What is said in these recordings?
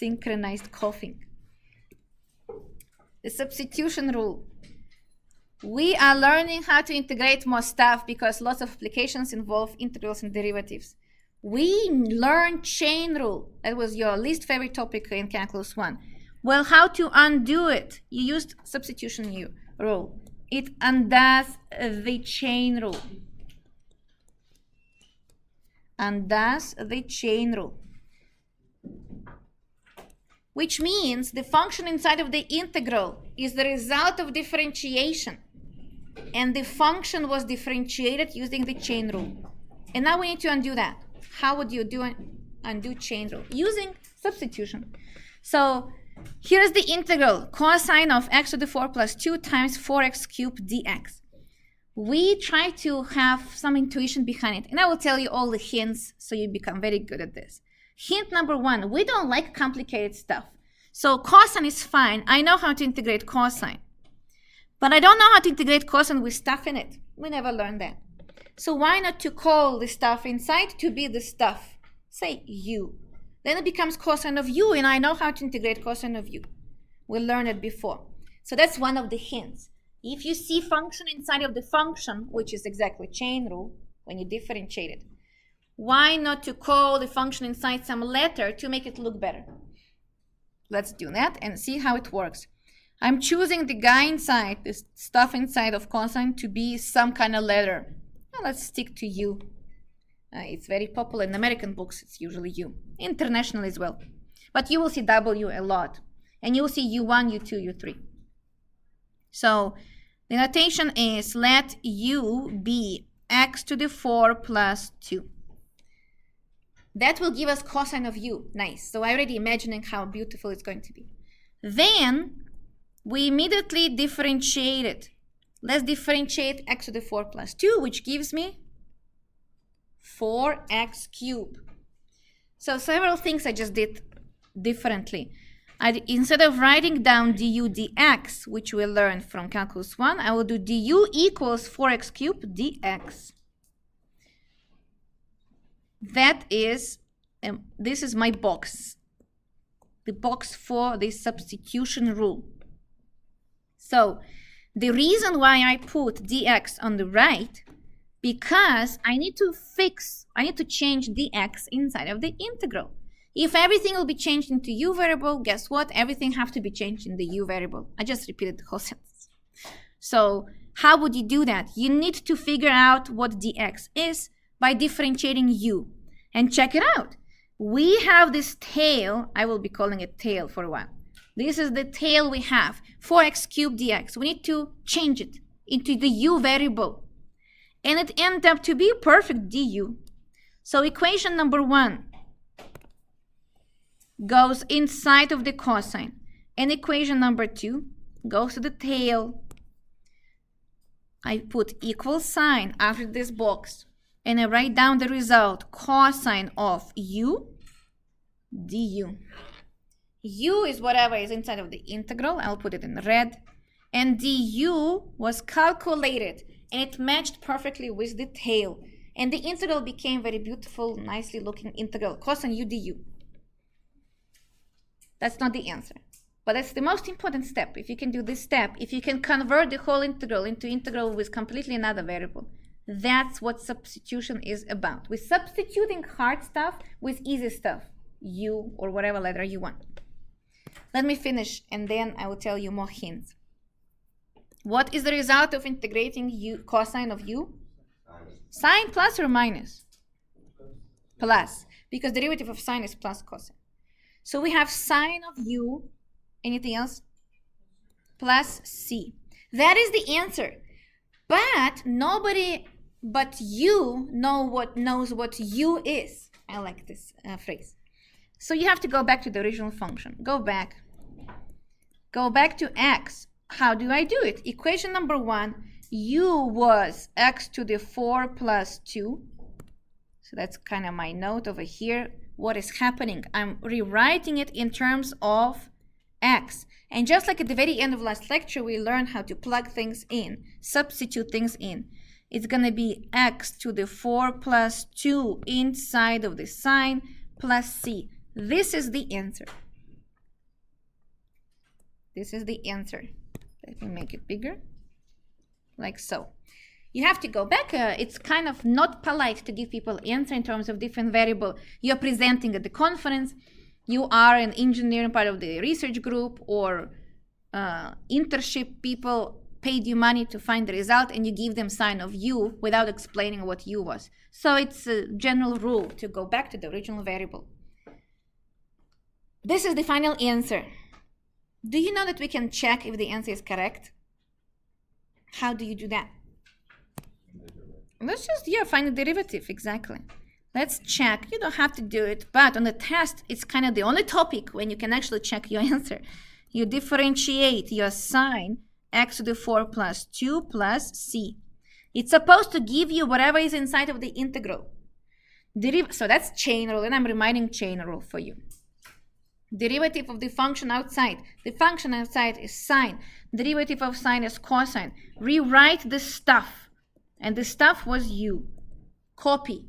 synchronized coughing. The substitution rule. We are learning how to integrate more stuff because lots of applications involve integrals and derivatives. We learned chain rule. That was your least favorite topic in Calculus 1. Well, how to undo it? You used substitution rule. It undoes the chain rule. Undoes the chain rule. Which means the function inside of the integral is the result of differentiation. And the function was differentiated using the chain rule. And now we need to undo that. How would you undo chain rule? Using substitution. So here's the integral, cosine of x to the 4 plus 2 times 4x cubed dx. We try to have some intuition behind it. And I will tell you all the hints so you become very good at this. Hint number 1, we don't like complicated stuff. So cosine is fine. I know how to integrate cosine. But I don't know how to integrate cosine with stuff in it. We never learned that. So why not to call the stuff inside to be the stuff? Say u. Then it becomes cosine of u, and I know how to integrate cosine of u. We learned it before. So that's one of the hints. If you see function inside of the function, which is exactly chain rule, when you differentiate it, why not to call the function inside some letter to make it look better? Let's do that and see how it works. I'm choosing the guy inside, this stuff inside of cosine, to be some kind of letter. Well, let's stick to u. It's very popular in American books. It's usually u. International as well. But you will see w a lot. And you will see u1, u2, u3. So the notation is let u be x to the 4 plus 2. That will give us cosine of u. Nice. So I'm already imagining how beautiful it's going to be. Then we immediately differentiate it. Let's differentiate x to the 4 plus 2, which gives me 4x cubed. So several things I just did differently. Instead of writing down du dx, which we learned from Calculus 1, I will do du equals 4x cubed dx. That is, this is my box. The box for the substitution rule. So the reason why I put dx on the right, because I need to change dx inside of the integral. If everything will be changed into u variable, guess what? Everything have to be changed in the u variable. I just repeated the whole sentence. So how would you do that? You need to figure out what dx is by differentiating u. And check it out. We have this tail. I will be calling it tail for a while. This is the tail we have, 4x cubed dx. We need to change it into the u variable. And it ended up to be perfect du. So equation number 1 goes inside of the cosine. And equation number 2 goes to the tail. I put equal sign after this box. And I write down the result, cosine of u du. U is whatever is inside of the integral. I'll put it in red. And du was calculated. And it matched perfectly with the tail. And the integral became very beautiful, nicely looking integral, cosine u du. That's not the answer. But that's the most important step. If you can do this step, if you can convert the whole integral into integral with completely another variable, that's what substitution is about. We're substituting hard stuff with easy stuff, u or whatever letter you want. Let me finish and then I will tell you more hints. What is the result of integrating u, cosine of u? Sine plus or minus? Plus, because the derivative of sine is plus cosine. So we have sine of u, anything else? Plus c. That is the answer. But nobody but you knows what u is. I like this phrase. So you have to go back to the original function. Go back to x. How do I do it? Equation number 1, u was x to the 4 plus 2. So that's kind of my note over here. What is happening? I'm rewriting it in terms of x. And just like at the very end of last lecture, we learned how to plug things in, substitute things in. It's going to be x to the 4 plus 2 inside of the sine plus c. This is the answer. This is the answer. Let me make it bigger, like so. You have to go back. It's kind of not polite to give people answer in terms of different variable. You're presenting at the conference. You are an engineer, part of the research group, or internship people paid you money to find the result, and you give them sign of U without explaining what U was. So it's a general rule to go back to the original variable. This is the final answer. Do you know that we can check if the answer is correct? How do you do that? Let's just, find the derivative, exactly. Let's check. You don't have to do it, but on the test, it's kind of the only topic when you can actually check your answer. You differentiate your sign x to the 4 plus 2 plus c. It's supposed to give you whatever is inside of the integral. So that's chain rule, and I'm reminding chain rule for you. Derivative of the function outside. The function outside is sine. Derivative of sine is cosine. Rewrite the stuff. And the stuff was u. Copy.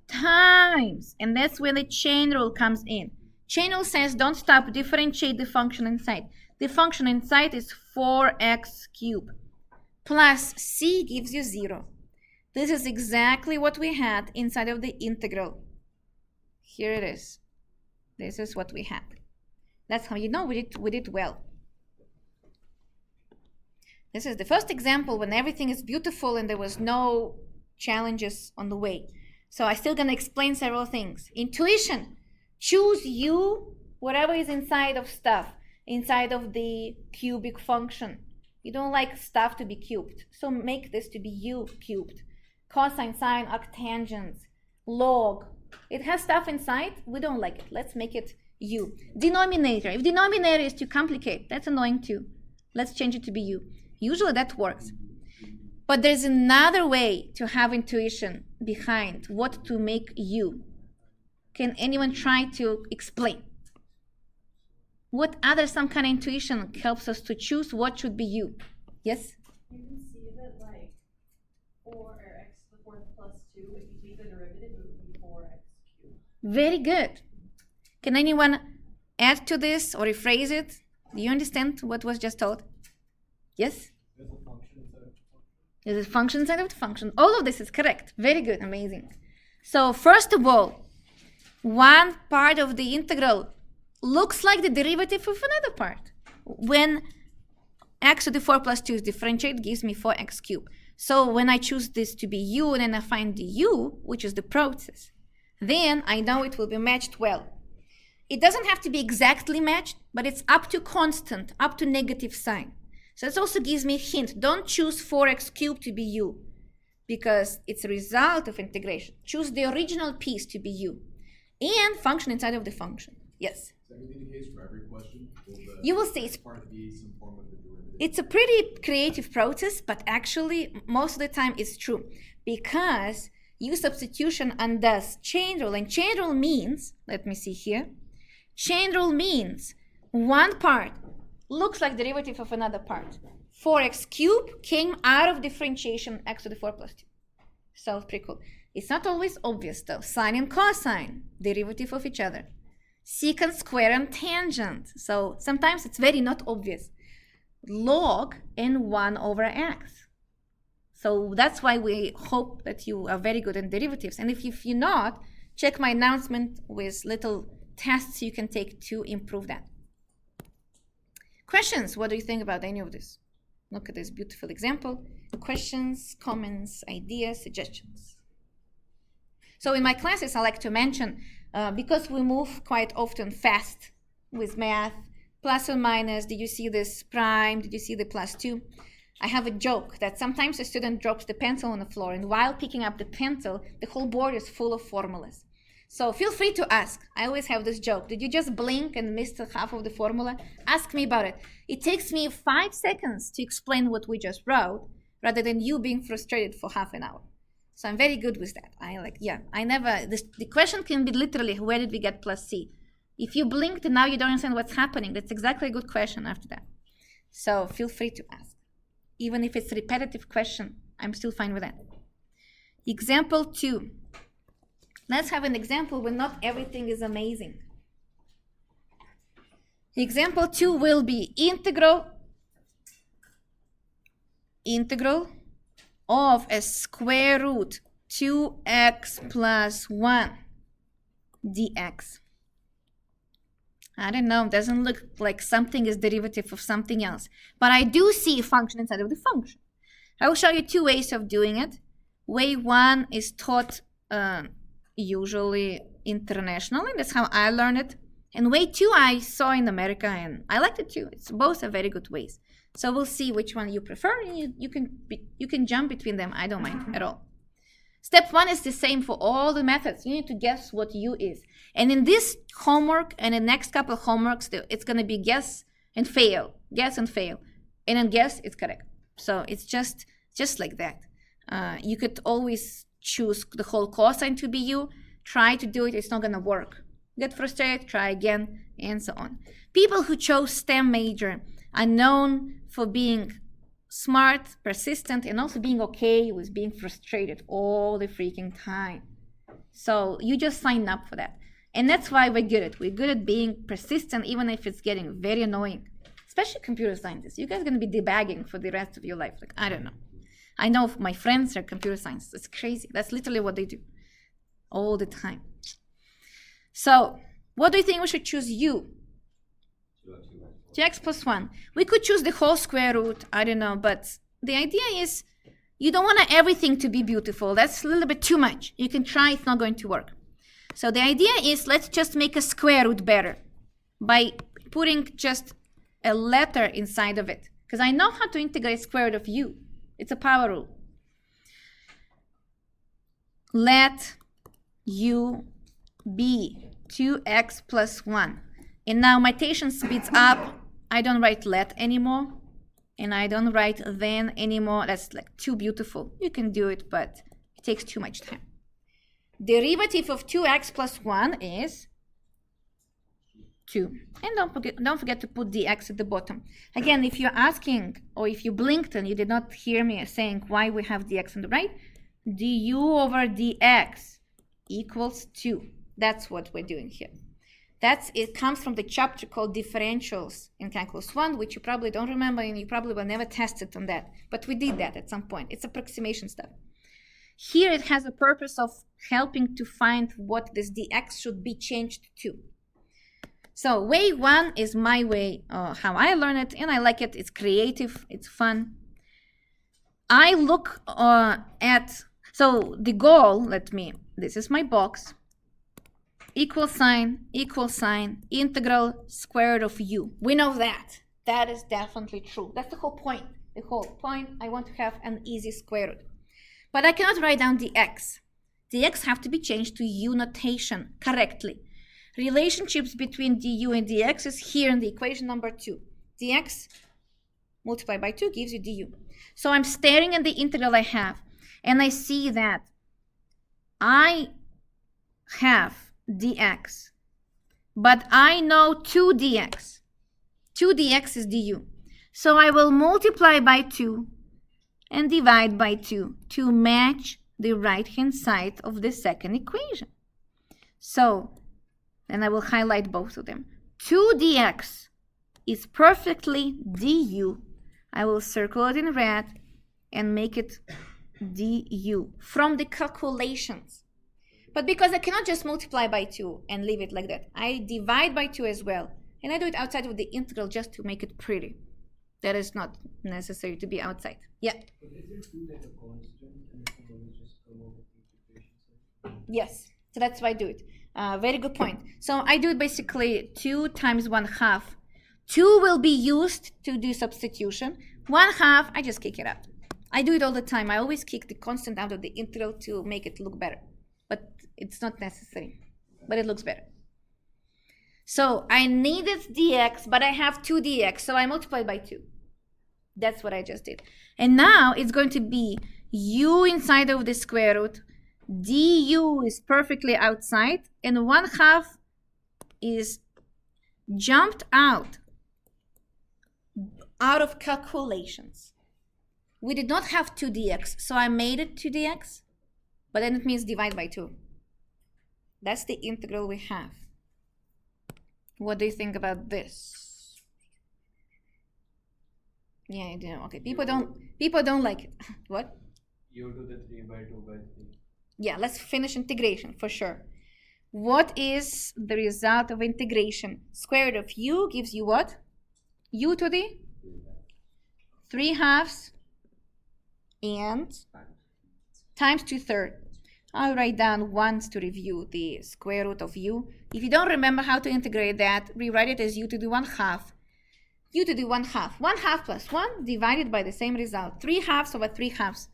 Times. And that's where the chain rule comes in. Chain rule says don't stop, differentiate the function inside. The function inside is 4x cubed. Plus c gives you 0. This is exactly what we had inside of the integral. Here it is. This is what we had. That's how you know we did well. This is the first example when everything is beautiful and there was no challenges on the way. So I'm still going to explain several things. Intuition. Choose u, whatever is inside of stuff, inside of the cubic function. You don't like stuff to be cubed, so make this to be u cubed. Cosine, sine, arctangents, log. It has stuff inside. We don't like it. Let's make it u. Denominator. If denominator is too complicated, that's annoying too. Let's change it to be u. Usually that works. But there's another way to have intuition behind what to make u. Can anyone try to explain? What other some kind of intuition helps us to choose what should be u? Yes? You can see that like 4 or x to the 4th plus 2, if you take the derivative, it would be 4x cubed. Very good. Can anyone add to this or rephrase it? Do you understand what was just told? Yes? There's a function inside of the function. All of this is correct. Very good. Amazing. So first of all, one part of the integral looks like the derivative of another part. When x to the 4 plus 2 is differentiated, gives me 4x cubed. So when I choose this to be u and then I find the u, which is the process, then I know it will be matched well. It doesn't have to be exactly matched, but it's up to constant, up to negative sign. So this also gives me a hint. Don't choose 4x cubed to be u, because it's a result of integration. Choose the original piece to be u, and function inside of the function. Yes? Is that going to be the case for every question? You will see. Part be some form of the derivative? It's a pretty creative process, but actually most of the time it's true, because u substitution undoes chain rule, and chain rule means, let me see here, chain rule means one part looks like derivative of another part. 4x cubed came out of differentiation x to the 4 plus 2. So pretty cool. It's not always obvious though. Sine and cosine, derivative of each other. Secant, square, and tangent. So sometimes it's very not obvious. Log and 1 over x. So that's why we hope that you are very good in derivatives. And if you're not, check my announcement with little tests you can take to improve that. Questions? What do you think about any of this? Look at this beautiful example. Questions, comments, ideas, suggestions. So in my classes, I like to mention, because we move quite often fast with math, plus or minus, did you see this prime, did you see the plus 2? I have a joke that sometimes a student drops the pencil on the floor, and while picking up the pencil, the whole board is full of formulas. So feel free to ask. I always have this joke. Did you just blink and miss half of the formula? Ask me about it. It takes me 5 seconds to explain what we just wrote, rather than you being frustrated for half an hour. So I'm very good with that. The question can be literally, where did we get plus c? If you blinked and now you don't understand what's happening, that's exactly a good question after that. So feel free to ask. Even if it's a repetitive question, I'm still fine with that. Example 2. Let's have an example where not everything is amazing. Example 2 will be integral of a square root 2x plus 1 dx. I don't know, doesn't look like something is derivative of something else, but I do see a function inside of the function. I will show you two ways of doing it. Way 1 is taught usually internationally, that's how I learned it. And way 2 I saw in America, and I liked it too. It's both are very good ways. So we'll see which one you prefer, and you can jump between them. I don't mind at all. Step 1 is the same for all the methods. You need to guess what u is. And in this homework and the next couple of homeworks, it's going to be guess and fail. And then guess, it's correct. So it's just like that. You could always choose the whole cosine to be u. Try to do it. It's not going to work. Get frustrated, try again, and so on. People who chose STEM major are known for being smart, persistent, and also being okay with being frustrated all the freaking time. So you just sign up for that. And that's why we're good at it. We're good at being persistent, even if it's getting very annoying. Especially computer scientists. You guys are going to be debugging for the rest of your life. Like, I don't know. I know my friends are computer scientists. It's crazy. That's literally what they do all the time. So, what do you think we should choose u? 2x plus 1. We could choose the whole square root, I don't know, but the idea is you don't want everything to be beautiful. That's a little bit too much. You can try, it's not going to work. So the idea is let's just make a square root better by putting just a letter inside of it. Because I know how to integrate square root of u. It's a power rule. Let u be 2x plus 1. And now my notation speeds up. I don't write let anymore. And I don't write then anymore. That's like too beautiful. You can do it, but it takes too much time. Derivative of 2x plus 1 is 2. And don't forget to put dx at the bottom. Again, if you're asking, or if you blinked and you did not hear me saying why we have dx on the right, du over dx equals 2. That's what we're doing here. It comes from the chapter called Differentials in Calculus 1, which you probably don't remember, and you probably will never test it on that. But we did that at some point. It's approximation stuff. Here it has a purpose of helping to find what this dx should be changed to. So way 1 is my way, how I learn it, and I like it. It's creative, it's fun. I look so the goal, this is my box. Equal sign, integral square root of u. We know that. That is definitely true. That's the whole point. The whole point, I want to have an easy square root. But I cannot write down dx. Dx have to be changed to u notation correctly. Relationships between du and dx is here in the equation number 2. Dx multiplied by 2 gives you du. So I'm staring at the integral I have, and I see that I have dx, but I know 2 dx. 2 dx is du. So I will multiply by 2 and divide by 2 to match the right-hand side of the second equation. So, and I will highlight both of them. 2 dx is perfectly du. I will circle it in red and make it du from the calculations. But because I cannot just multiply by 2 and leave it like that, I divide by 2 as well. And I do it outside of the integral just to make it pretty. That is not necessary to be outside. Yeah? But is there 2 like a constant and it can always just come out of the equation? Yes. So that's why I do it. Very good point. So I do it basically 2 times 1/2. 2 will be used to do substitution. 1/2, I just kick it out. I do it all the time. I always kick the constant out of the integral to make it look better. But it's not necessary. But it looks better. So I needed dx, but I have 2 dx. So I multiplied by 2. That's what I just did. And now it's going to be u inside of the square root. Du is perfectly outside. And 1/2 is jumped out of calculations. We did not have 2 dx. So I made it 2 dx. But then it means divide by 2. That's the integral we have. What do you think about this? Yeah, I do. Okay, people don't like it. What? U to the 3 by 2 by 3. Yeah, let's finish integration for sure. What is the result of integration? Square root of u gives you what? U to the 3/2 and times 2/3. I'll write down once to review the square root of u. If you don't remember how to integrate that, rewrite it as u to the 1/2. U to the 1/2. 1/2 plus 1 divided by the same result. 3/2 over 3/2.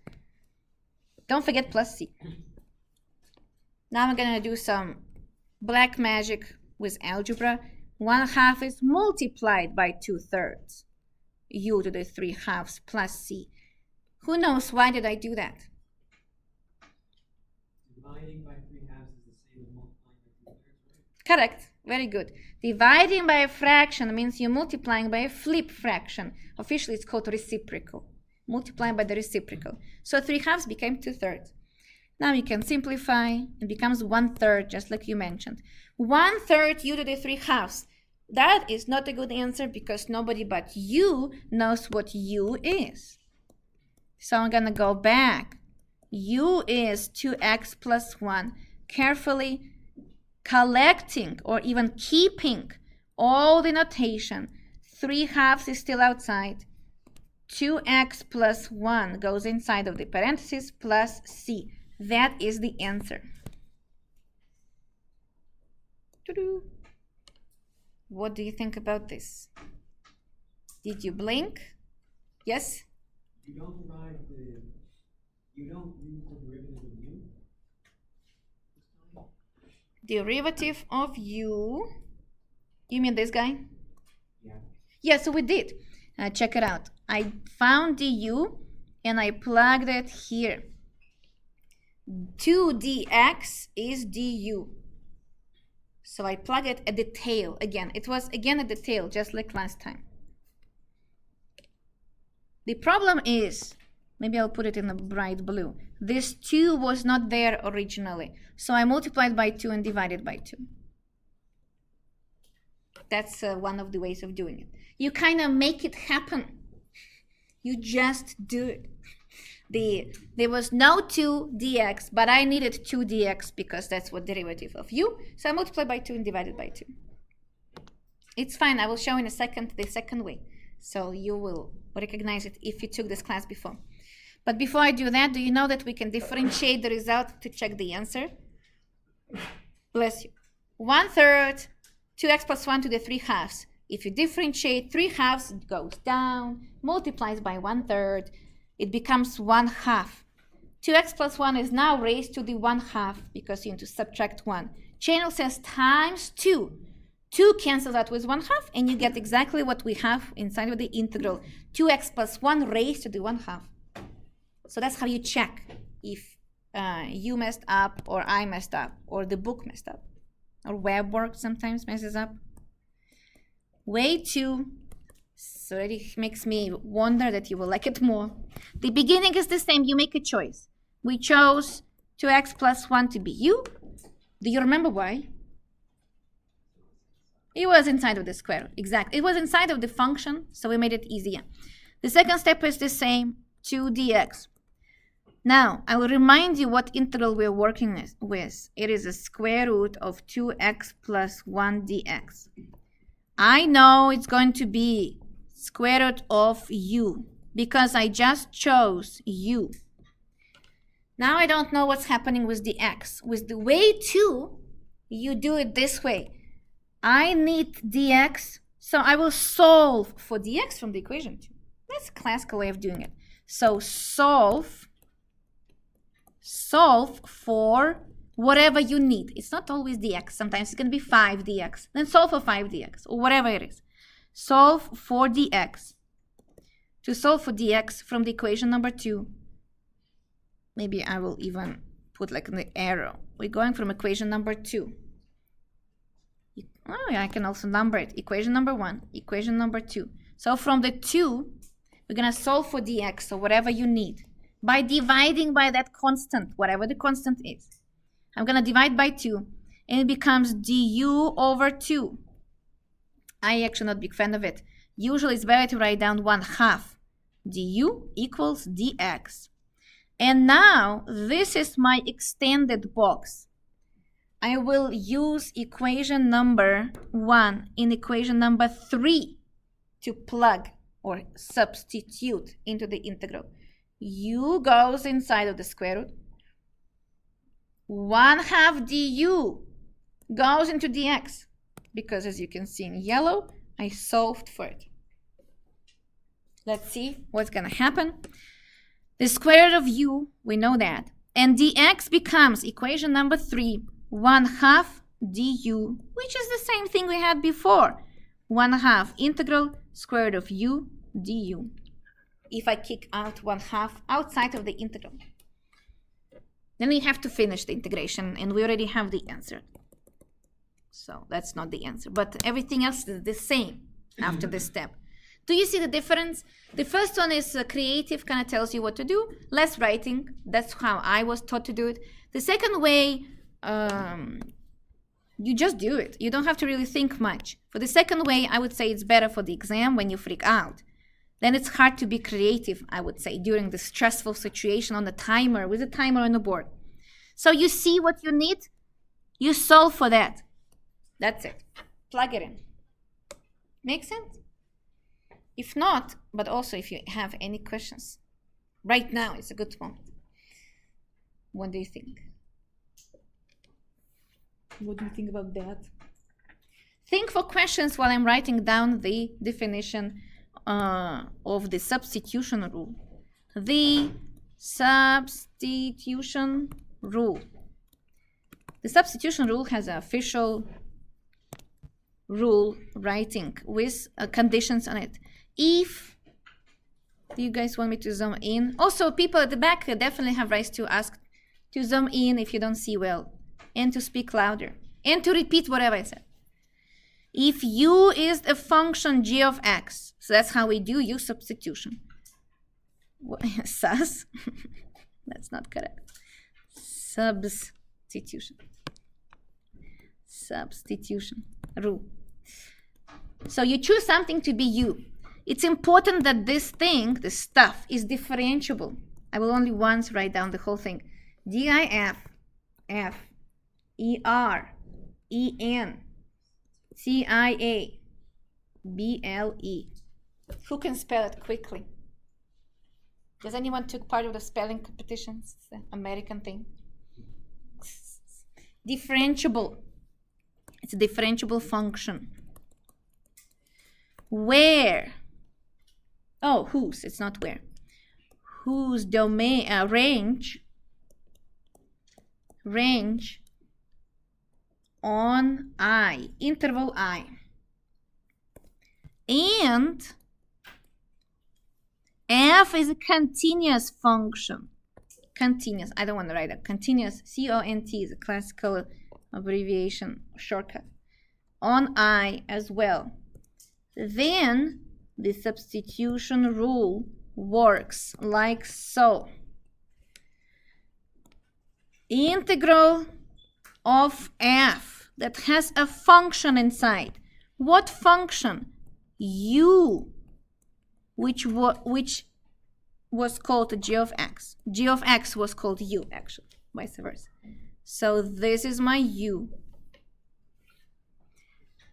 Don't forget plus c. Now I'm gonna do some black magic with algebra. 1/2 is multiplied by 2/3. U to the 3/2 plus c. Who knows why did I do that? Dividing by 3/2 is the same as multiplying by 2/3, right? Correct. Very good. Dividing by a fraction means you're multiplying by a flip fraction. Officially, it's called reciprocal. Multiplying by the reciprocal. So 3/2 became 2/3. Now you can simplify. It becomes 1/3, just like you mentioned. 1/3 u to the 3/2. That is not a good answer because nobody but you knows what u is. So I'm gonna go back. U is 2x plus 1. Carefully collecting or even keeping all the notation. 3/2 is still outside. 2x plus 1 goes inside of the parentheses plus c. That is the answer. What do you think about this? Did you blink? Yes? You don't use the derivative of u? Derivative of u. You mean this guy? Yeah. Yeah, so we did. Check it out. I found du and I plugged it here. 2 dx is du. So I plug it at the tail again. It was again at the tail, just like last time. The problem is, maybe I'll put it in a bright blue. This 2 was not there originally. So I multiplied by 2 and divided by 2. That's one of the ways of doing it. You kind of make it happen. You just do it. There was no 2 dx, but I needed 2 dx because that's what derivative of u. So I multiplied by 2 and divided by 2. It's fine. I will show in a second the second way. So you will recognize it if you took this class before. But before I do that, do you know that we can differentiate the result to check the answer? Bless you. 1/3, 2x plus 1 to the 3/2. If you differentiate 3/2, it goes down, multiplies by 1/3. It becomes 1/2. 2x plus 1 is now raised to the 1/2 because you need to subtract 1. Chain rule says times 2. 2 cancels out with 1/2 and you get exactly what we have inside of the integral. 2x plus 1 raised to the 1/2. So that's how you check if you messed up or I messed up or the book messed up or web work sometimes messes up. Way 2. So it makes me wonder that you will like it more. The beginning is the same. You make a choice. We chose 2x plus 1 to be u. Do you remember why? It was inside of the square root. Exactly. It was inside of the function, so we made it easier. The second step is the same, 2 dx. Now, I will remind you what integral we're working with. It is a square root of 2x plus 1 dx. I know it's going to be square root of u because I just chose u. Now I don't know what's happening with the x. With the way 2, you do it this way. I need dx, so I will solve for dx from the equation 2. That's a classical way of doing it. So solve for whatever you need. It's not always dx. Sometimes it's going to be 5 dx. Then solve for 5 dx or whatever it is. Solve for dx. To solve for dx from the equation number 2, maybe I will even put like an arrow. We're going from equation number 2. Oh, yeah, I can also number it. Equation number 1, equation number 2. So from the 2, we're going to solve for dx, or whatever you need, by dividing by that constant, whatever the constant is. I'm going to divide by 2, and it becomes du over 2. I actually not a big fan of it. Usually it's better to write down 1/2 du equals dx. And now this is my extended box. I will use equation number 1 in equation number 3 to plug or substitute into the integral. U goes inside of the square root. 1/2 du goes into dx, because as you can see in yellow, I solved for it. Let's see what's going to happen. The square root of u, we know that. And dx becomes equation number 3, 1/2 du, which is the same thing we had before. 1/2 integral square root of u du. If I kick out 1/2 outside of the integral, then we have to finish the integration, and we already have the answer. So that's not the answer, but everything else is the same after this step. Do you see the difference? The first one is creative, kind of tells you what to do. Less writing, that's how I was taught to do it. The second way, you just do it. You don't have to really think much. For the second way, I would say it's better for the exam when you freak out. Then it's hard to be creative, I would say, during the stressful situation on the timer, with the timer on the board. So you see what you need, you solve for that. That's it. Plug it in. Make sense? If not, but also if you have any questions, right now is a good moment. What do you think? What do you think about that? Think for questions while I'm writing down the definition of the substitution rule. The substitution rule. The substitution rule has an official rule writing with conditions on it. If, do you guys want me to zoom in? Also, people at the back definitely have rights to ask to zoom in if you don't see well, and to speak louder, and to repeat whatever I said. If u is a function g of x, so that's how we do u substitution. Sus? That's not correct. Substitution. Substitution rule. So you choose something to be u. It's important that this thing, this stuff, is differentiable. I will only once write down the whole thing. DIF, F, ER, EN, CIA, BLE. Who can spell it quickly? Does anyone took part of the spelling competitions? It's an American thing. Differentiable. It's a differentiable function. Where? Oh, whose? It's not where. Whose domain range on I, interval I. And f is a continuous function. Continuous, I don't want to write that. Continuous, CONT is a classical abbreviation, shortcut. On I as well. Then the substitution rule works like so. Integral of f that has a function inside. What function? U, which was called g of x. G of x was called u, actually, vice versa. So this is my u.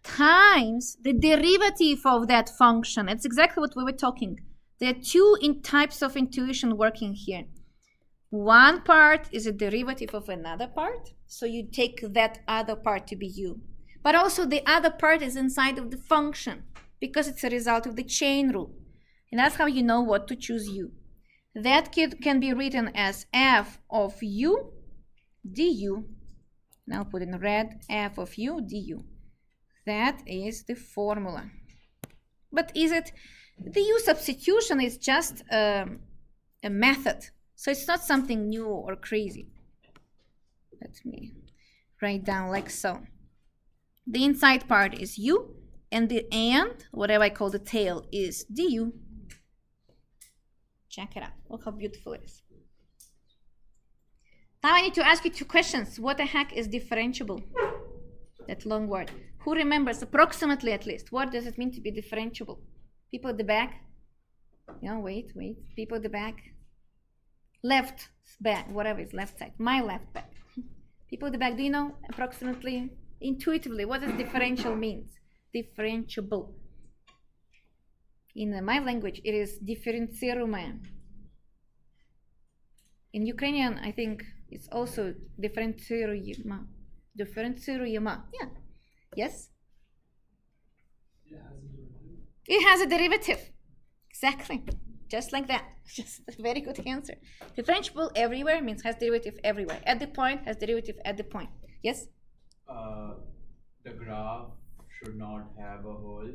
Times the derivative of that function. It's exactly what we were talking. There are two types of intuition working here. One part is a derivative of another part, so you take that other part to be u. But also the other part is inside of the function, because it's a result of the chain rule. And that's how you know what to choose u. That can be written as f of u du. Now put in red, f of u du. That is the formula. But is it, the u substitution is just a method. So it's not something new or crazy. Let me write down like so. The inside part is u, and the and, whatever I call the tail, is du. Check it out. Look how beautiful it is. Now I need to ask you two questions. What the heck is differentiable? That long word. Who remembers approximately at least? What does it mean to be differentiable? People at the back? No, wait. People at the back. Left back, whatever is left side. My left back. People at the back, do you know approximately, intuitively, what does differential means? Differentiable. In my language, it is differentirume. In Ukrainian, I think it's also differentirume. Differentirume. Yeah. Yes? It has a derivative. Exactly. Just like that. Just a very good answer. Differentiable everywhere means has derivative everywhere. At the point has derivative at the point. Yes? The graph should not have a hole,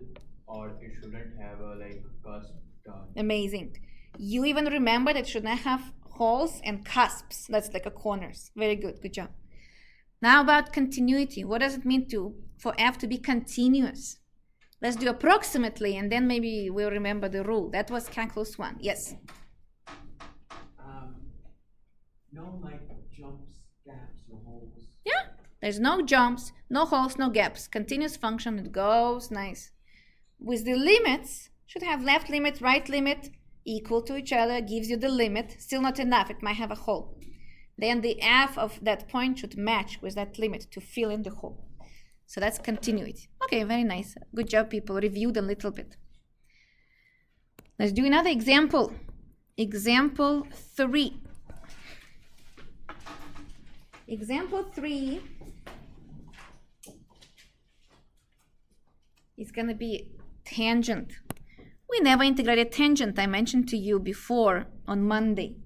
or it shouldn't have a like cusp turn. Amazing. You even remember that it should not have holes and cusps. That's like a corners. Very good. Good job. Now about continuity. What does it mean for f to be continuous? Let's do approximately, and then maybe we'll remember the rule. That was calculus 1. Yes? No like jumps, gaps, or holes. Yeah. There's no jumps, no holes, no gaps. Continuous function. It goes nice. With the limits, should have left limit, right limit equal to each other. Gives you the limit. Still not enough. It might have a hole. Then the f of that point should match with that limit to fill in the hole. So that's continuity. Okay, very nice. Good job, people. Reviewed a little bit. Let's do another example. Example 3. Example 3 is going to be tangent. We never integrated tangent. I mentioned to you before on Monday.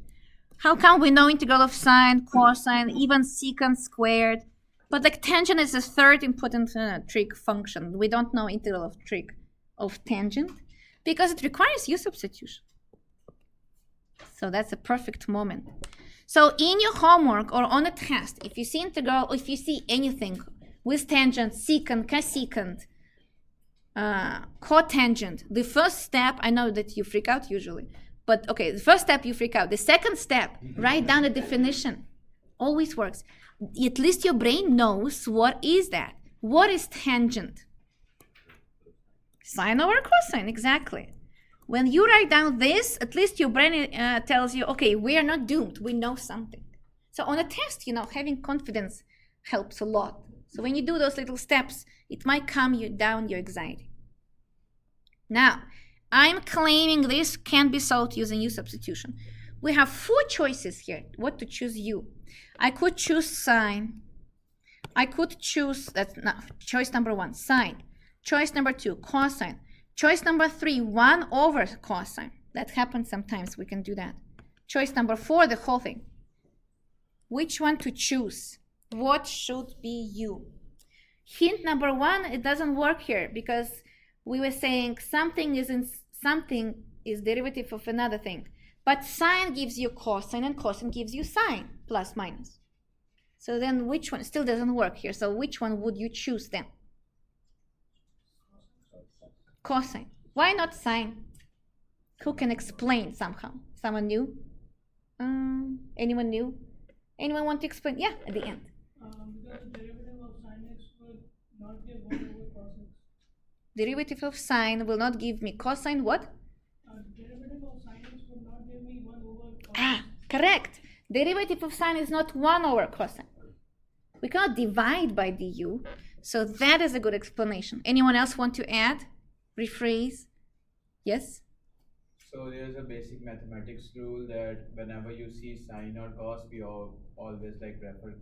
How come we know integral of sine, cosine, even secant squared? But like tangent is the third important trig function. We don't know integral of trig of tangent because it requires u substitution. So that's a perfect moment. So in your homework or on a test, if you see integral, if you see anything with tangent, secant, cosecant, cotangent, the first step, I know that you freak out usually, but okay, the first step you freak out. The second step, write down the definition. Always works. At least your brain knows what is that. What is tangent? Sine over cosine, exactly. When you write down this, at least your brain tells you, okay, we are not doomed. We know something. So on a test, having confidence helps a lot. So when you do those little steps, it might calm you down your anxiety. Now, I'm claiming this can be solved using u substitution. We have 4 choices here. What to choose u? I could choose sine. I could choose, choice number 1, sine. Choice number 2, cosine. Choice number 3, 1 over cosine. That happens sometimes. We can do that. Choice number 4, the whole thing. Which one to choose? What should be u? Hint number 1, it doesn't work here because we were saying something is derivative of another thing. But sine gives you cosine and cosine gives you sine, plus minus. So then which one still doesn't work here? So which one would you choose then? Cosine. Why not sine? Who can explain somehow? Someone new? Anyone new? Anyone want to explain? Yeah, at the end. Because derivative of sin x would not give 1 over cos x. Derivative of sine will not give me cosine what? Derivative of sin x would not give me 1 over cos Ah, correct. Derivative of sine is not 1 over cosine. We cannot divide by du. So that is a good explanation. Anyone else want to add? Rephrase? Yes? So there's a basic mathematics rule that whenever you see sine or cos, we always refer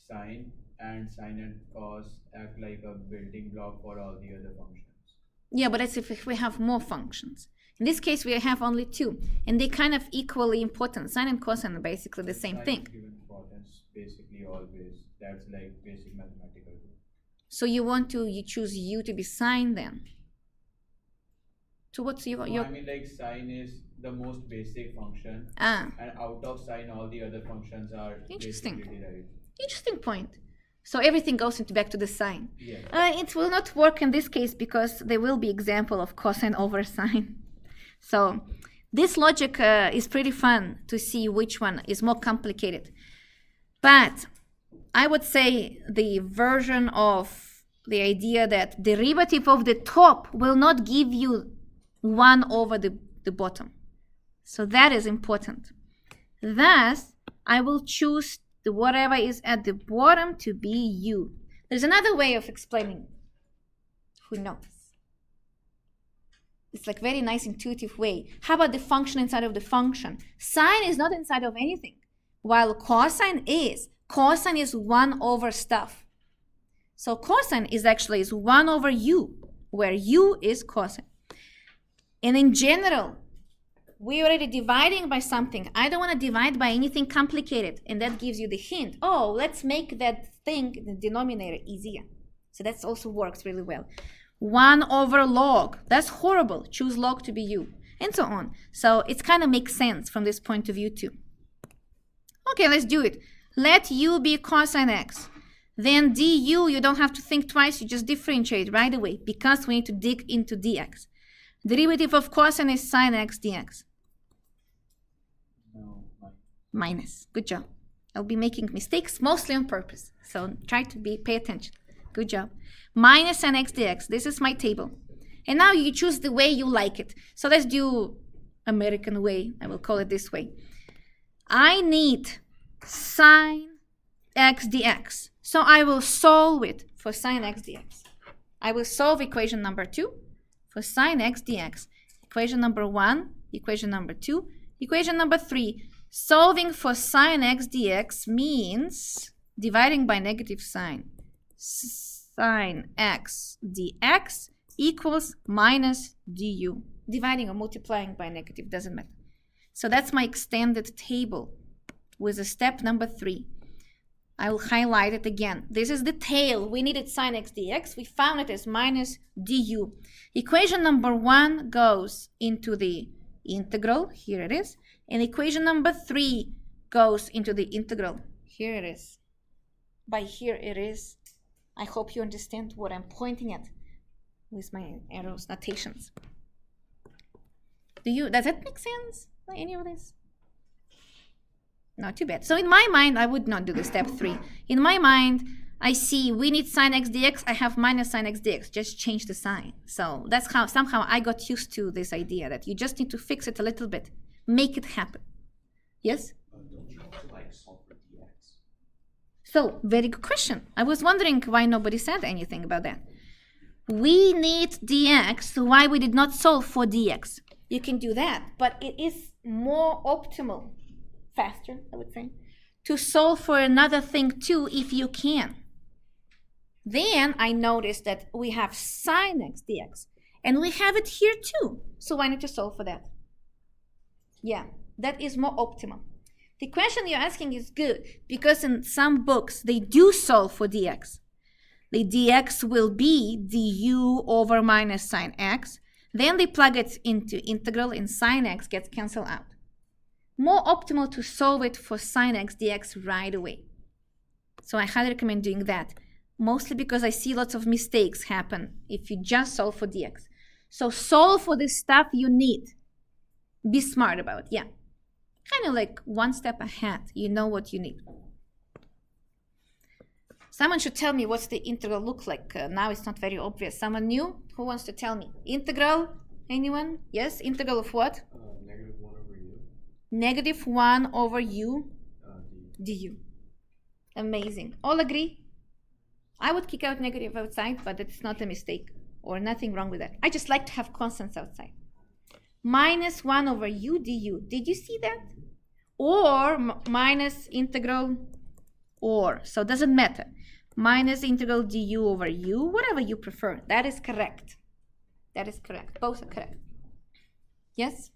sine, and sine and cos act like a building block for all the other functions. Yeah, but that's if we have more functions. In this case, we have only 2, and they kind of equally important. Sine and cosine are basically the same thing. Sine is given importance basically always. That's like basic mathematical rule. So you choose u to be sine then? So what's your I mean, sine is the most basic function, and out of sine, all the other functions are Interesting. basically derived. Interesting point. So everything goes back to the sine. Yeah. It will not work in this case because there will be example of cosine over sine. So this logic is pretty fun to see which one is more complicated. But I would say the version of the idea that derivative of the top will not give you 1 over the bottom. So that is important. Thus, I will choose the whatever is at the bottom to be u. There's another way of explaining. Who knows? It's like very nice intuitive way. How about the function inside of the function? Sine is not inside of anything, while cosine is. Cosine is 1 over stuff. So cosine is 1 over u, where u is cosine. And in general, we're already dividing by something. I don't want to divide by anything complicated. And that gives you the hint. Oh, let's make that thing, the denominator, easier. So that also works really well. 1 over log. That's horrible. Choose log to be u. And so on. So it kind of makes sense from this point of view too. Okay, let's do it. Let u be cosine x. Then du, you don't have to think twice. You just differentiate right away because we need to dig into dx. Derivative of cosine is sine x dx. No, Minus. Good job. I'll be making mistakes mostly on purpose. So try to pay attention. Good job. Minus sine x dx. This is my table. And now you choose the way you like it. So let's do American way. I will call it this way. I need sine x dx. So I will solve it for sine x dx. I will solve equation number 2 for sine x dx. Equation number 1, equation number 2, equation number 3. Solving for sine x dx means dividing by negative sign. Sine x dx equals minus du. Dividing or multiplying by negative doesn't matter. So that's my extended table with a step number 3. I will highlight it again. This is the tail. We needed sine x dx. We found it as minus du. Equation number 1 goes into the integral. Here it is. And equation number 3 goes into the integral. Here it is. By here it is. I hope you understand what I'm pointing at with my arrows notations. Does that make sense? Any of this? Not too bad. So in my mind, I would not do the step 3. In my mind, I see we need sine x dx. I have minus sine x dx. Just change the sign. So that's how somehow I got used to this idea that you just need to fix it a little bit. Make it happen. Yes? Don't you also like solve for dx? So, very good question. I was wondering why nobody said anything about that. We need dx, so why we did not solve for dx? You can do that, but it is more optimal, faster, I would say, to solve for another thing too if you can. Then I noticed that we have sine x dx, and we have it here too. So why not just solve for that? Yeah, that is more optimal. The question you're asking is good because in some books they do solve for dx. The dx will be du over minus sine x. Then they plug it into integral and sine x gets cancelled out. More optimal to solve it for sine x dx right away. So I highly recommend doing that. Mostly because I see lots of mistakes happen if you just solve for dx. So solve for the stuff you need. Be smart about it, yeah. Kind of like one step ahead. You know what you need. Someone should tell me what's the integral look like. Now it's not very obvious. Someone new? Who wants to tell me? Integral? Anyone? Yes? Integral of what? Negative 1 over u. Negative 1 over u D. du. Amazing. All agree? I would kick out negative outside, but it's not a mistake or nothing wrong with that. I just like to have constants outside. Minus 1 over u du. Did you see that? Or minus integral or. So it doesn't matter. Minus integral du over u, whatever you prefer. That is correct. That is correct. Both are correct. Yes?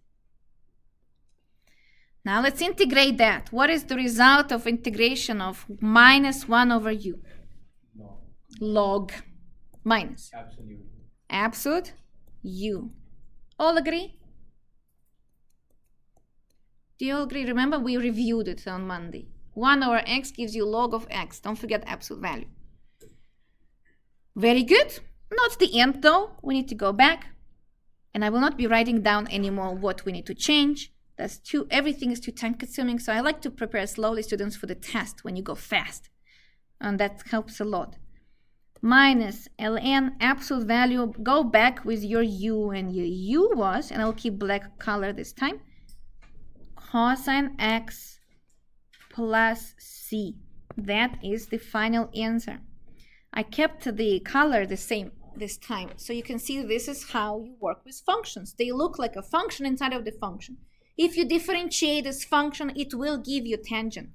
Now let's integrate that. What is the result of integration of minus 1 over u? No. Log. Minus. Absolute. Absolute u. All agree? Do you all agree? Remember we reviewed it on Monday. 1 over x gives you log of x. Don't forget absolute value. Very good. Not the end though. We need to go back. And I will not be writing down anymore what we need to change. Everything is too time consuming. So I like to prepare slowly students for the test when you go fast. And that helps a lot. minus ln absolute value. Go back with your u, and your u was, and I'll keep black color this time, cosine x plus c. That is the final answer. I kept the color the same this time, so you can see this is how you work with functions. They look like a function inside of the function. If you differentiate this function, it will give you tangent,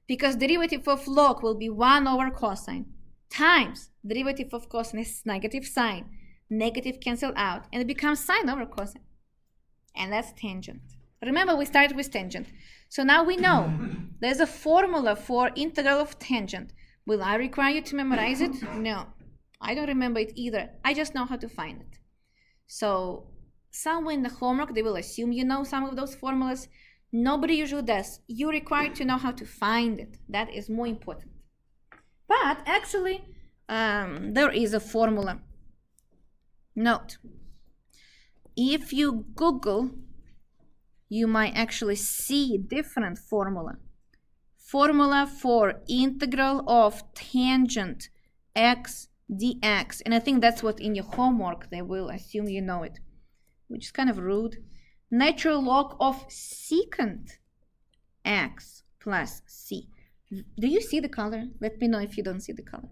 because derivative of log will be 1 over cosine times derivative of cosine is negative sine. Negative cancel out, and it becomes sine over cosine. And that's tangent. Remember, we started with tangent. So now we know there's a formula for integral of tangent. Will I require you to memorize it? No. I don't remember it either. I just know how to find it. So somewhere in the homework, they will assume you know some of those formulas. Nobody usually does. You're required to know how to find it. That is more important. But actually, there is a formula. Note, if you Google, you might actually see different formula. Formula for integral of tangent x dx. And I think that's what in your homework they will assume you know it, which is kind of rude. Natural log of secant x plus c. Do you see the color? Let me know if you don't see the color.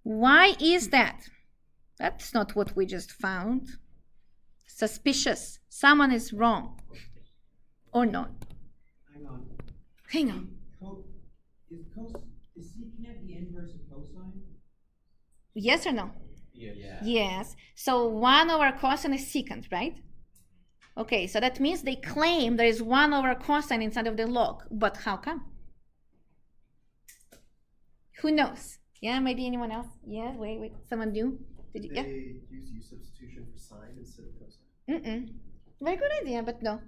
Why is that? That's not what we just found. Suspicious. Someone is wrong. Or not. Hang on. Hang on. Is secant the inverse of cosine? Yes or no? Yeah. Yes. So 1 over cosine is secant, right? Okay, so that means they claim there is 1 over cosine inside of the log. But how come? Who knows? Yeah, maybe anyone else? Yeah, wait. Someone new? Did you? Yeah. They use U substitution for sine instead of cosine. Very good idea, but no.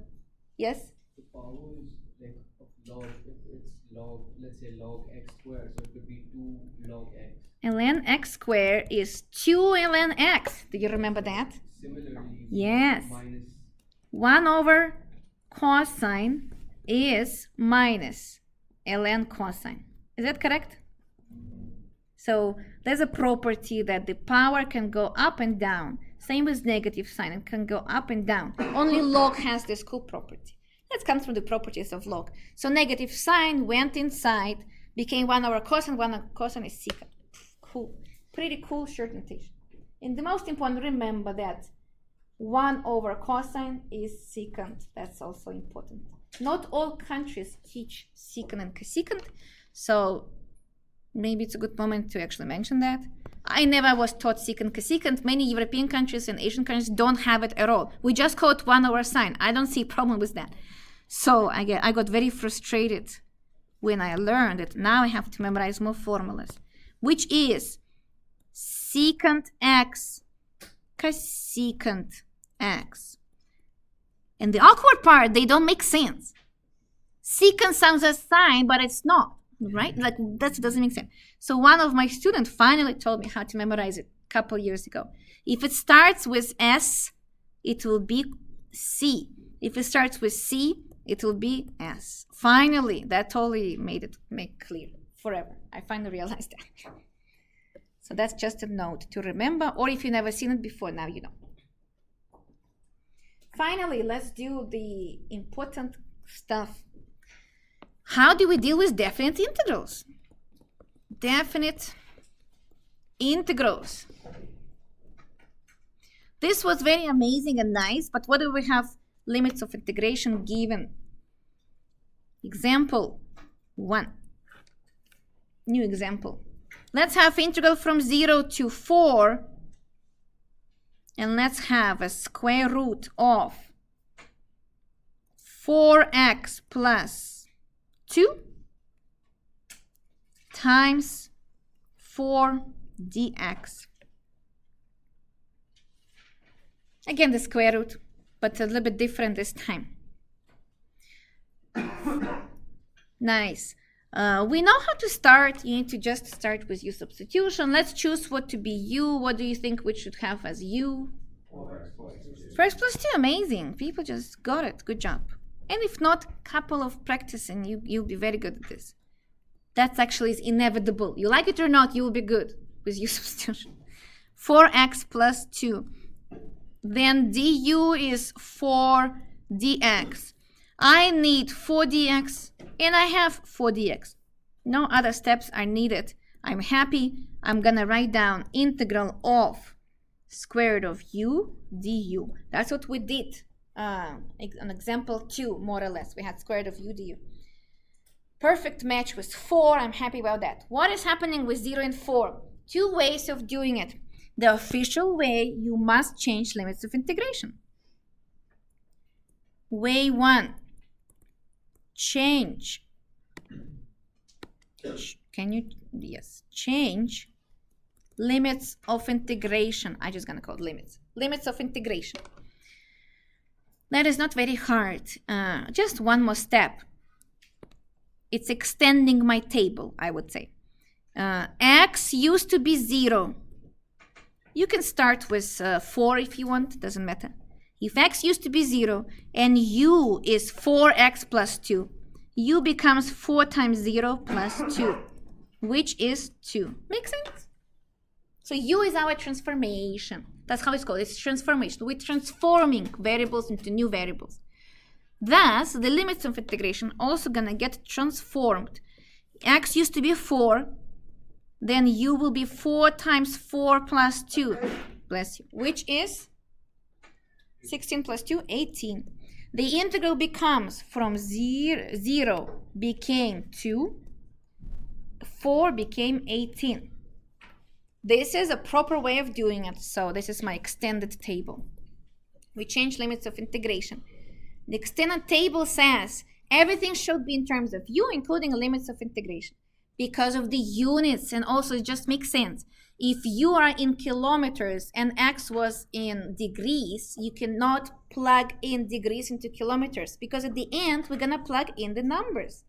Yes? The power is like of log, if it's log, let's say log x squared, so it could be 2 log x. ln x squared is 2 ln x. Do you remember that? Similarly, Yes. minus 1 over cosine is minus ln cosine. Is that correct? So there's a property that the power can go up and down. Same with negative sign, it can go up and down. Only log has this cool property. That comes from the properties of log. So negative sign went inside, became 1 over cosine, 1 over cosine is secant. Cool. Pretty cool short notation. And the most important, remember that 1 over cosine is secant. That's also important. Not all countries teach secant and cosecant, so maybe it's a good moment to actually mention that. I never was taught secant cosecant. Many European countries and Asian countries don't have it at all. We just call it 1 over sine. I don't see a problem with that. So I got very frustrated when I learned that now I have to memorize more formulas, which is secant x cosecant x. And the awkward part, they don't make sense. Secant sounds as sine, but it's not. Right? Like that doesn't make sense. So one of my students finally told me how to memorize it a couple years ago. If it starts with S, it will be C. If it starts with C, it will be S. Finally, that totally make clear forever. I finally realized that. So that's just a note to remember, or if you've never seen it before, now you know. Finally, let's do the important stuff. How do we deal with definite integrals? Definite integrals. This was very amazing and nice, but what do we have limits of integration given? Example 1. New example. Let's have integral from 0 to 4, and let's have a square root of 4x plus 2 times 4 dx. Again, the square root, but a little bit different this time. Nice. We know how to start. You need to just start with U substitution. Let's choose what to be U. What do you think we should have as U? 4x plus 2. Amazing. People just got it. Good job. And if not, couple of practice and you'll be very good at this. That's actually is inevitable. You like it or not, you will be good with u substitution. 4x plus 2. Then du is 4 dx. I need 4 dx, and I have 4 dx. No other steps are needed. I'm happy. I'm gonna write down integral of square root of u du. That's what we did on example 2, more or less. We had square root of u du. Perfect match with 4. I'm happy about that. What is happening with 0 and 4? Two ways of doing it. The official way, you must change limits of integration. Way 1, change. Can you, yes, change limits of integration. I'm just gonna call it limits. Limits of integration. That is not very hard. Just one more step. It's extending my table, I would say. X used to be 0. You can start with 4 if you want, doesn't matter. If x used to be 0 and u is 4x plus 2, u becomes 4 times 0 plus 2, which is 2. Make sense? So u is our transformation. That's how it's called. It's transformation. We're transforming variables into new variables. Thus, the limits of integration also gonna get transformed. X used to be 4, then u will be 4 times 4 plus 2, bless you, which is 16 plus 2, 18. The integral becomes from 0 became 2, 4 became 18. This is a proper way of doing it, so this is my extended table. We change limits of integration. The extended table says everything should be in terms of u, including limits of integration, because of the units, and also it just makes sense. If you are in kilometers and x was in degrees, you cannot plug in degrees into kilometers, because at the end we're gonna plug in the numbers.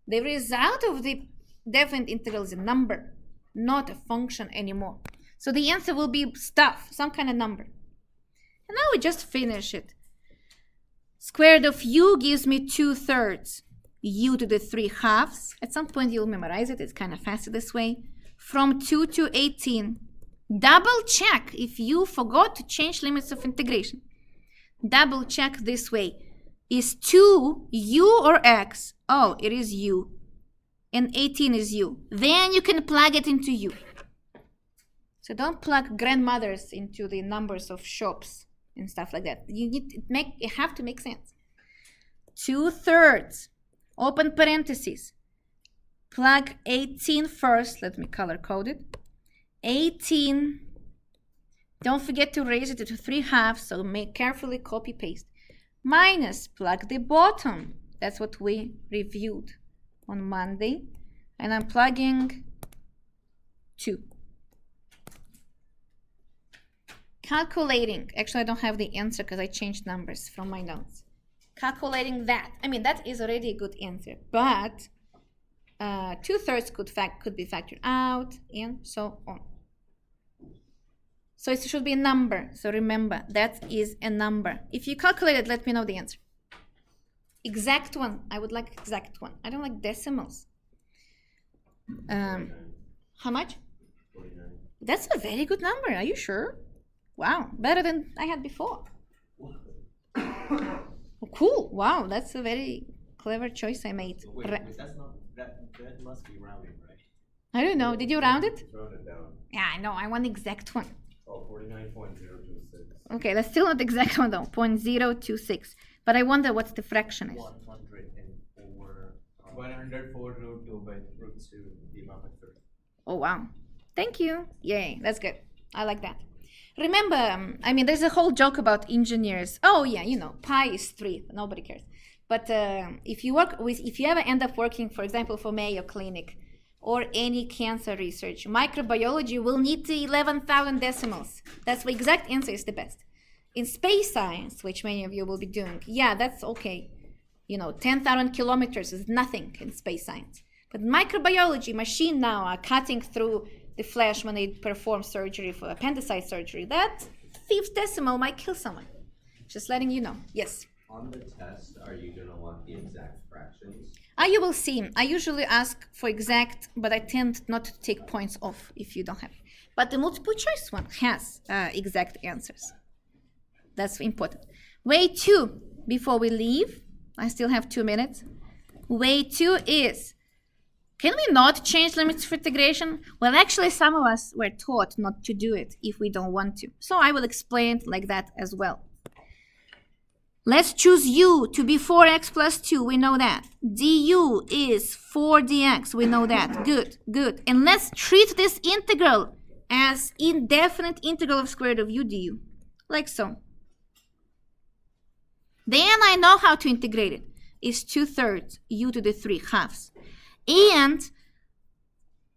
The result of the definite integral is a number, not a function anymore. So the answer will be stuff, some kind of number. And now we just finish it. Square root of u gives me 2/3. U to the 3/2. At some point you'll memorize it. It's kind of faster this way. From 2 to 18. Double check if you forgot to change limits of integration. Double check this way. Is 2 u or x? Oh, it is u. And 18 is u. Then you can plug it into u. So don't plug grandmothers into the numbers of shops and stuff like that. You have to make sense. 2/3. Open parentheses. Plug 18 first. Let me color code it. 18. Don't forget to raise it to 3/2, so carefully copy paste. Minus, plug the bottom. That's what we reviewed on Monday. And I'm plugging 2. Calculating. Actually, I don't have the answer because I changed numbers from my notes. Calculating that. I mean, that is already a good answer, but 2/3 could be factored out, and so on. So it should be a number. So remember, that is a number. If you calculate it, let me know the answer. Exact one. I would like exact one. I don't like decimals. How much? 49. That's a very good number. Are you sure? Wow, better than I had before. Oh, cool. Wow, that's a very clever choice I made. Wait, that's not, that must be rounding, right? I don't know. Did you round it? It's rounded down. Yeah, I know. I want the exact one. Oh, 49.026. Okay, that's still not the exact one though. 0.026. But I wonder what the fraction is. 104. 104 root 2 by Root 2, the amount of 30. Oh, wow. Thank you. Yay, that's good. I like that. Remember, I mean, there's a whole joke about engineers. Oh, yeah, you know, pi is 3. Nobody cares. But if you ever end up working, for example, for Mayo Clinic or any cancer research, microbiology will need the 11,000 decimals. That's the exact answer is the best. In space science, which many of you will be doing, yeah, that's okay. You know, 10,000 kilometers is nothing in space science. But microbiology, machine now are cutting through the flesh when they perform surgery for appendicitis surgery. That 5th decimal might kill someone. Just letting you know. Yes. on the test, are you gonna want the exact fractions? You will see. I usually ask for exact, but I tend not to take points off if you don't have. But the multiple choice one has exact answers. That's important. Way 2, before we leave, I still have 2 minutes. Way 2 is, can we not change limits of integration? Well, actually, some of us were taught not to do it if we don't want to. So I will explain it like that as well. Let's choose u to be 4x plus 2. We know that. du is 4dx. We know that. Good, good. And let's treat this integral as indefinite integral of square root of u du. Like so. Then I know how to integrate it. It's 2/3 u to the 3/2. And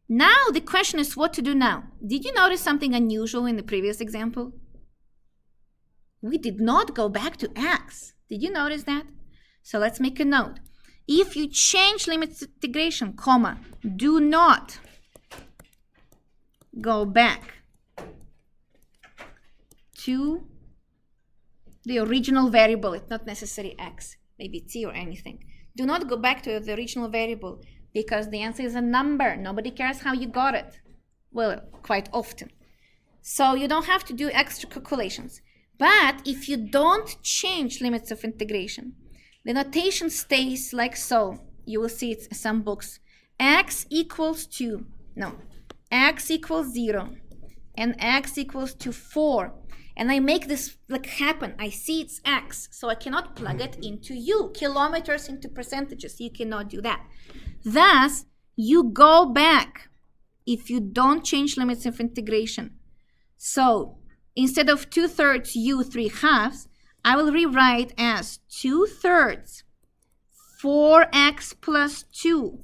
now the question is what to do now. Did you notice something unusual in the previous example? We did not go back to x. Did you notice that? So let's make a note. If you change limits of integration, comma, do not go back to the original variable. It's not necessarily x, maybe t or anything. Do not go back to the original variable because the answer is a number. Nobody cares how you got it. Well, quite often. So you don't have to do extra calculations. But if you don't change limits of integration, the notation stays like so. You will see it in some books. X equals 0 and x equals to 4. And I make this like happen. I see it's x, so I cannot plug it into u. Kilometers into percentages, you cannot do that. Thus, you go back if you don't change limits of integration. So, instead of 2/3 u 3/2, I will rewrite as 2/3 4x plus 2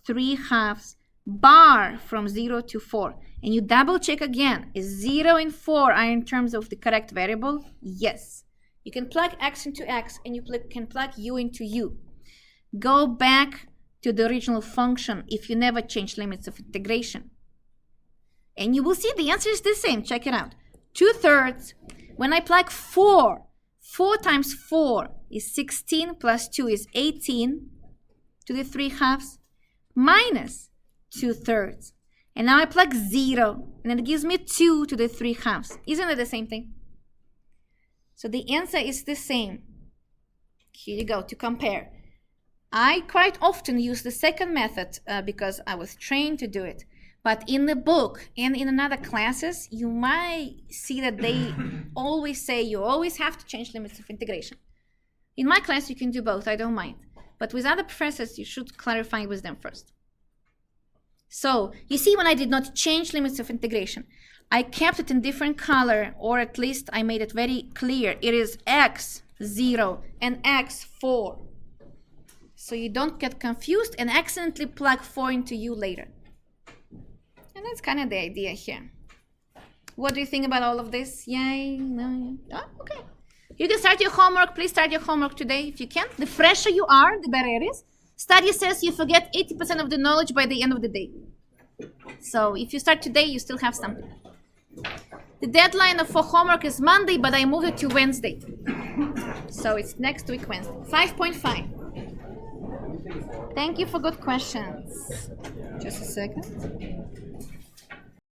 3/2 bar from 0 to 4. And you double check again, is 0 and 4 are in terms of the correct variable? Yes. You can plug x into x and you can plug u into u. Go back to the original function if you never change limits of integration. And you will see the answer is the same. Check it out. 2/3, when I plug 4 times 4 is 16 plus 2 is 18 to the 3/2 minus 2/3. And now I plug 0, and it gives me 2 to the 3/2. Isn't it the same thing? So the answer is the same. Here you go, to compare. I quite often use the second method because I was trained to do it. But in the book and in other classes, you might see that they always say you always have to change limits of integration. In my class, you can do both. I don't mind. But with other professors, you should clarify with them first. So, you see when I did not change limits of integration, I kept it in different color, or at least I made it very clear. It is x 0 and x 4. So you don't get confused and accidentally plug 4 into u later. And that's kind of the idea here. What do you think about all of this? Yay? No? Oh, okay. You can start your homework. Please start your homework today if you can. The fresher you are, the better it is. Study says you forget 80% of the knowledge by the end of the day. So if you start today, you still have something. The deadline for homework is Monday, but I moved it to Wednesday. So it's next week Wednesday. 5.5. Thank you for good questions. Just a second.